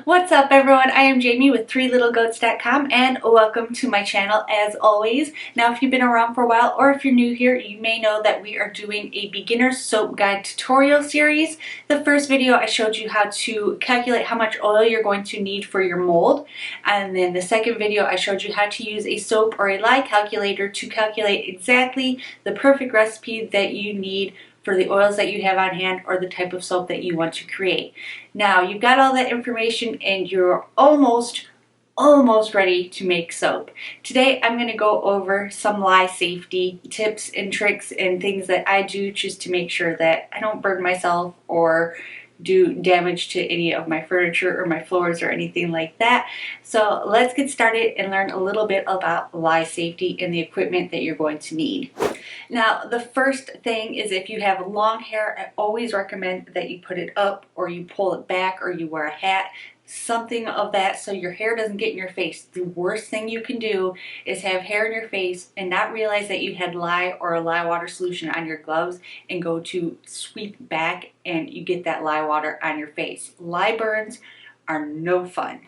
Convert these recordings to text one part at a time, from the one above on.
What's up everyone? I am Jamie with 3littlegoats.com and welcome to my channel as always. Now if you've been around for a while or if you're new here, you may know that we are doing a beginner soap guide tutorial series. The first video I showed you how to calculate how much oil you're going to need for your mold, and then the second video I showed you how to use a soap or a lye calculator to calculate exactly the perfect recipe that you need for the oils that you have on hand or the type of soap that you want to create. Now you've got all that information and you're almost ready to make soap. Today I'm going to go over some lye safety tips and tricks and things that I do just to make sure that I don't burn myself or do damage to any of my furniture or my floors or anything like that. So let's get started and learn a little bit about lye safety and the equipment that you're going to need. Now the first thing is, if you have long hair, I always recommend that you put it up or you pull it back or you wear a hat, something of that, so your hair doesn't get in your face. The worst thing you can do is have hair in your face and not realize that you had lye or a lye water solution on your gloves and go to sweep back and you get that lye water on your face. Lye burns are no fun.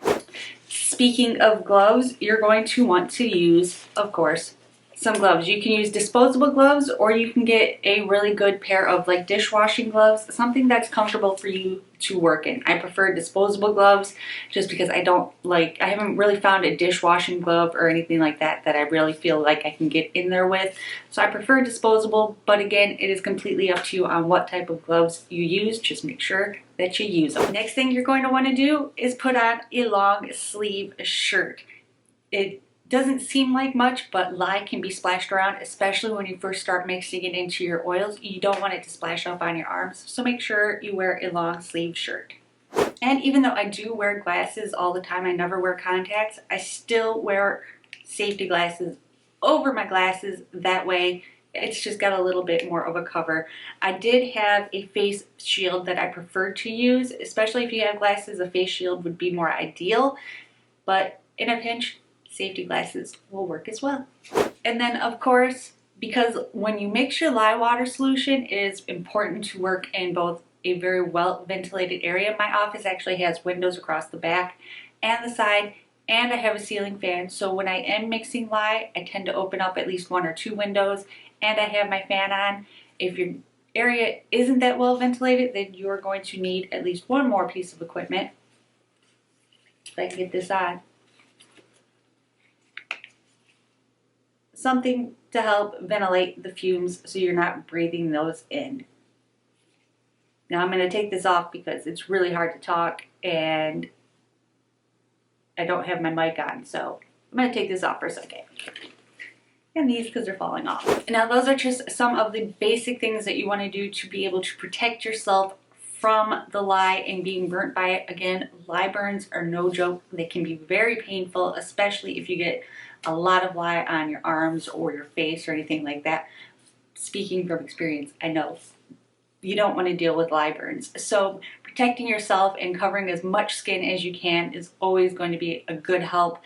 Speaking of gloves, you're going to want to use, of course, some gloves. You can use disposable gloves or you can get a really good pair of like dishwashing gloves, something that's comfortable for you to work in. I prefer disposable gloves just because I haven't really found a dishwashing glove or anything like that that I really feel like I can get in there with. So I prefer disposable, but again, it is completely up to you on what type of gloves you use. Just make sure that you use them. Next thing you're going to want to do is put on a long sleeve shirt. It doesn't seem like much, but lye can be splashed around, especially when you first start mixing it into your oils. You don't want it to splash up on your arms, so make sure you wear a long sleeve shirt. And even though I do wear glasses all the time, I never wear contacts, I still wear safety glasses over my glasses. That way it's just got a little bit more of a cover. I did have a face shield that I prefer to use, especially if you have glasses. A face shield would be more ideal, but in a pinch, safety glasses will work as well. And then of course, because when you mix your lye water solution, it is important to work in both a very well ventilated area. My office actually has windows across the back and the side, and I have a ceiling fan, so when I am mixing lye, I tend to open up at least 1 or 2 windows and I have my fan on. If your area isn't that well ventilated, then you're going to need at least one more piece of equipment. If I can get this on. Something to help ventilate the fumes so you're not breathing those in. Now I'm going to take this off because it's really hard to talk and I don't have my mic on, so I'm going to take this off for a second. And these because they're falling off. Now those are just some of the basic things that you want to do to be able to protect yourself from the lye and being burnt by it. Again, lye burns are no joke. They can be very painful, especially if you get a lot of lye on your arms or your face or anything like that. Speaking from experience, I know you don't want to deal with lye burns. So protecting yourself and covering as much skin as you can is always going to be a good help.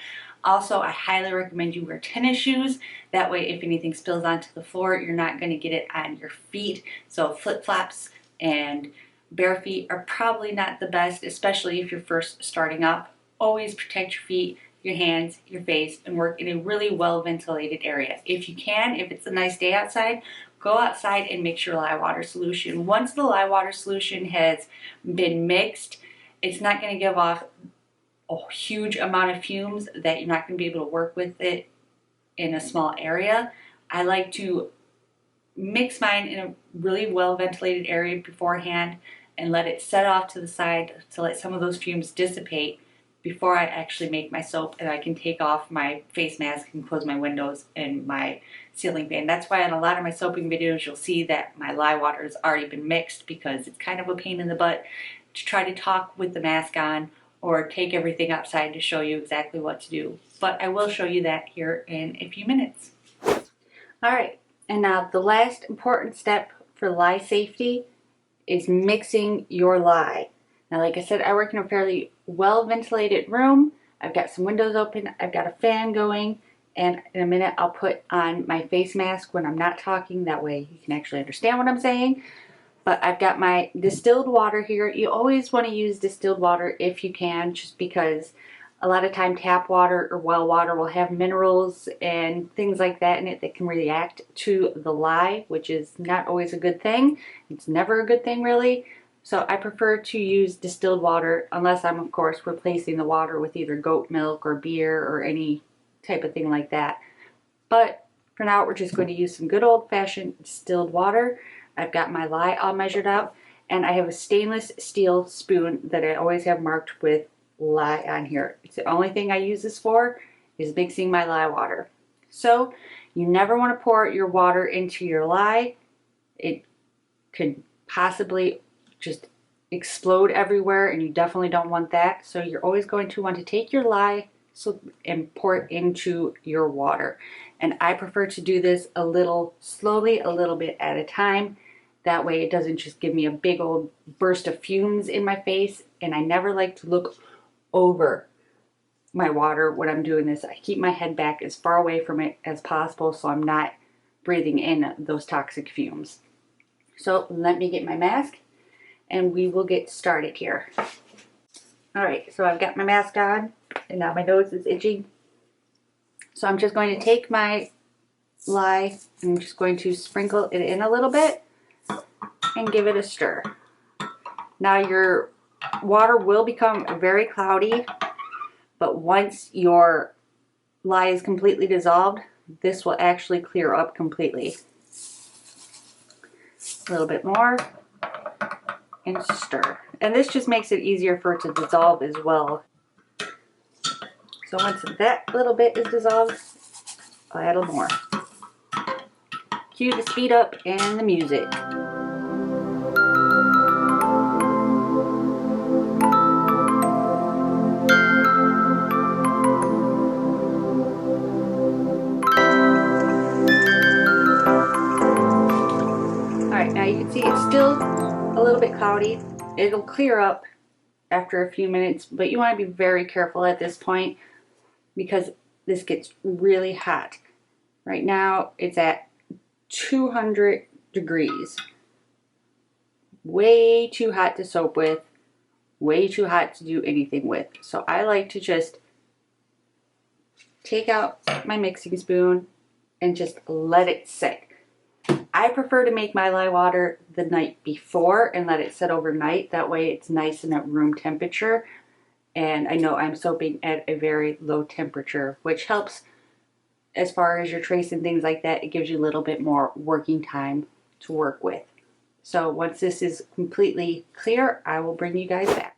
Also, I highly recommend you wear tennis shoes. That way, if anything spills onto the floor, you're not going to get it on your feet. So flip-flops and bare feet are probably not the best, especially if you're first starting up. Always protect your feet, your hands, your face, and work in a really well ventilated area. If you can, if it's a nice day outside, go outside and mix your lye water solution. Once the lye water solution has been mixed, it's not going to give off a huge amount of fumes that you're not going to be able to work with it in a small area. I like to mix mine in a really well ventilated area beforehand and let it set off to the side to let some of those fumes dissipate before I actually make my soap, and I can take off my face mask and close my windows and my ceiling fan. That's why in a lot of my soaping videos you'll see that my lye water has already been mixed, because it's kind of a pain in the butt to try to talk with the mask on or take everything outside to show you exactly what to do. But I will show you that here in a few minutes. Alright, and now the last important step for lye safety is mixing your lye. Now, like I said, I work in a fairly well ventilated room. I've got some windows open, I've got a fan going, and in a minute I'll put on my face mask when I'm not talking. That way you can actually understand what I'm saying. But I've got my distilled water here. You always want to use distilled water if you can, just because a lot of time tap water or well water will have minerals and things like that in it that can react to the lye, which is not always a good thing. It's never a good thing, really. So I prefer to use distilled water unless I'm, of course, replacing the water with either goat milk or beer or any type of thing like that. But for now, we're just going to use some good old-fashioned distilled water. I've got my lye all measured out, and I have a stainless steel spoon that I always have marked with lye on here. It's the only thing I use this for, is mixing my lye water. So you never want to pour your water into your lye. It could possibly just explode everywhere, and you definitely don't want that. So you're always going to want to take your lye and pour it into your water. And I prefer to do this a little slowly, a little bit at a time. That way it doesn't just give me a big old burst of fumes in my face. And I never like to look over my water when I'm doing this. I keep my head back as far away from it as possible so I'm not breathing in those toxic fumes. So let me get my mask and we will get started here. Alright, so I've got my mask on and now my nose is itching. So I'm just going to take my lye and I'm just going to sprinkle it in a little bit and give it a stir. Now your water will become very cloudy, but once your lye is completely dissolved, this will actually clear up completely. A little bit more and stir. And this just makes it easier for it to dissolve as well. So once that little bit is dissolved, I'll add a little more. Cue the speed up and the music. Alright, now you can see it's still a little bit cloudy. It'll clear up after a few minutes, but you want to be very careful at this point because this gets really hot. Right now it's at 200 degrees. Way too hot to soap with, way too hot to do anything with. So I like to just take out my mixing spoon and just let it sit. I prefer to make my lye water the night before and let it sit overnight. That way it's nice and at room temperature. And I know I'm soaping at a very low temperature, which helps as far as your trace and things like that. It gives you a little bit more working time to work with. So once this is completely clear, I will bring you guys back.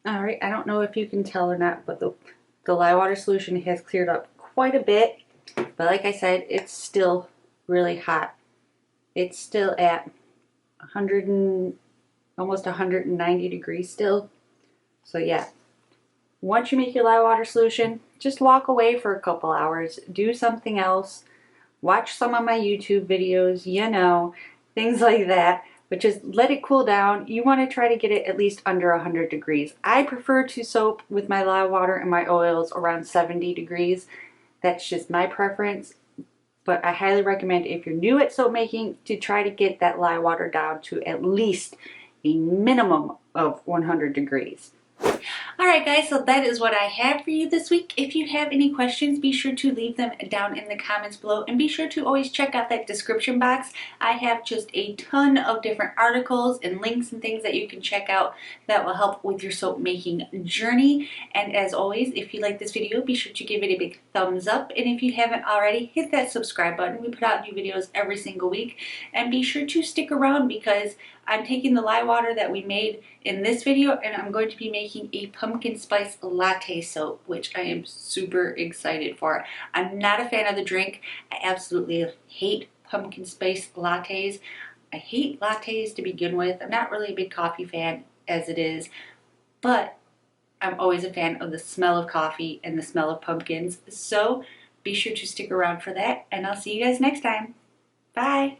Alright, I don't know if you can tell or not, but the lye water solution has cleared up quite a bit. But like I said, it's still really hot. It's still at 100 and almost 190 degrees still. So yeah, once you make your lye water solution, just walk away for a couple hours, do something else, watch some of my YouTube videos, you know, things like that, but just let it cool down. You want to try to get it at least under 100 degrees. I prefer to soap with my lye water and my oils around 70 degrees. That's just my preference. But I highly recommend if you're new at soap making to try to get that lye water down to at least a minimum of 100 degrees. Alright guys, so that is what I have for you this week. If you have any questions, be sure to leave them down in the comments below, and be sure to always check out that description box. I have just a ton of different articles and links and things that you can check out that will help with your soap making journey. And as always, if you like this video, be sure to give it a big thumbs up, and if you haven't already, hit that subscribe button. We put out new videos every single week, and be sure to stick around because I'm taking the lye water that we made in this video and I'm going to be making a pumpkin spice latte soap, which I am super excited for. I'm not a fan of the drink. I absolutely hate pumpkin spice lattes. I hate lattes to begin with. I'm not really a big coffee fan as it is, but I'm always a fan of the smell of coffee and the smell of pumpkins. So be sure to stick around for that, and I'll see you guys next time. Bye!